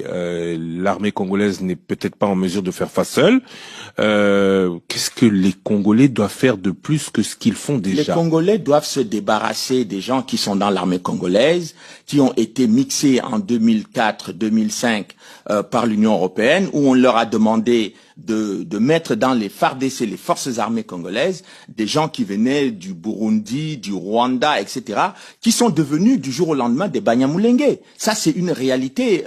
l'armée congolaise n'est peut-être pas en mesure de faire face seule. Qu'est-ce que les Congolais doivent faire de plus que ce qu'ils font déjà? Les Congolais doivent se débarrasser des gens qui sont dans l'armée congolaise, qui ont été mixés en 2004-2005 par l'Union européenne, où on leur a demandé de mettre dans les FARDC, les forces armées congolaises, des gens qui venaient du Burundi, du Rwanda, etc., qui sont devenus du jour au lendemain des Banyamulenge. Ça, c'est une réalité.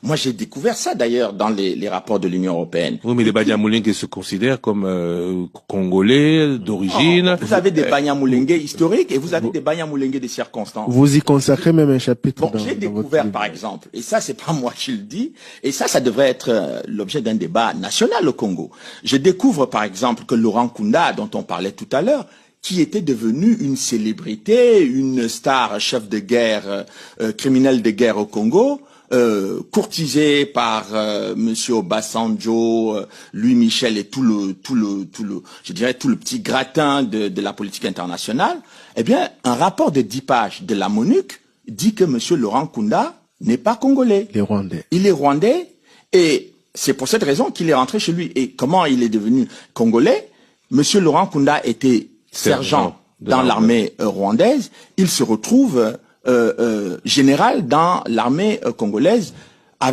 Moi, j'ai découvert ça d'ailleurs dans les rapports de l'Union européenne. Oui, mais les Banyamulenge se considèrent comme Congolais d'origine. Vous avez des Banyamulenge historiques et vous avez des Banyamulenge de circonstances. Vous y consacrez même un chapitre. Bon, j'ai découvert par exemple, et ça c'est pas moi qui le dis, et ça devrait être l'objet d'un débat national au Congo. Je découvre par exemple que Laurent Nkunda, dont on parlait tout à l'heure, qui était devenu une célébrité, une star, chef de guerre, criminel de guerre au Congo, courtisé par Monsieur Obasanjo, Louis Michel et tout le petit gratin de la politique internationale. Eh bien, un rapport de 10 pages de la MONUC dit que Monsieur Laurent Nkunda n'est pas congolais. Il est rwandais. Il est rwandais et c'est pour cette raison qu'il est rentré chez lui. Et comment il est devenu congolais? Monsieur Laurent Nkunda était sergent dans l'armée rwandaise. Il se retrouve général dans l'armée congolaise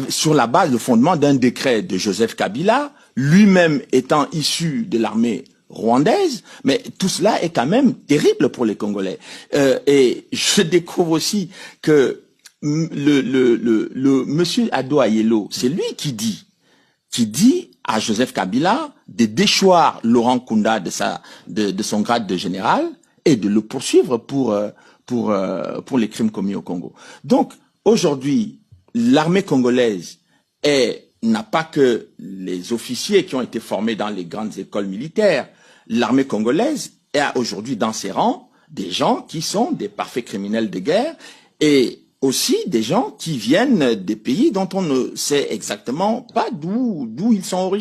sur la base, le fondement d'un décret de Joseph Kabila, lui-même étant issu de l'armée rwandaise, mais tout cela est quand même terrible pour les Congolais. Et je découvre aussi que le monsieur Ado Ayelo, c'est lui qui dit à Joseph Kabila de déchoir Laurent Nkunda de son grade de général et de le poursuivre pour les crimes commis au Congo. Donc, aujourd'hui, l'armée congolaise n'a pas que les officiers qui ont été formés dans les grandes écoles militaires. L'armée congolaise a aujourd'hui dans ses rangs des gens qui sont des parfaits criminels de guerre et aussi des gens qui viennent des pays dont on ne sait exactement pas d'où ils sont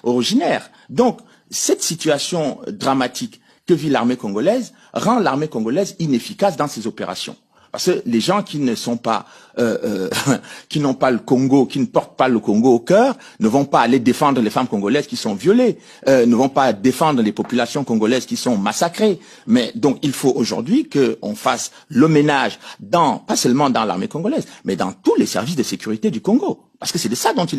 originaires. Donc, cette situation dramatique que vit l'armée congolaise rend l'armée congolaise inefficace dans ses opérations. Parce que les gens qui ne sont pas, qui n'ont pas le Congo, qui ne portent pas le Congo au cœur, ne vont pas aller défendre les femmes congolaises qui sont violées, ne vont pas défendre les populations congolaises qui sont massacrées. Mais donc il faut aujourd'hui qu'on fasse le ménage pas seulement dans l'armée congolaise, mais dans tous les services de sécurité du Congo. Parce que c'est de ça dont il est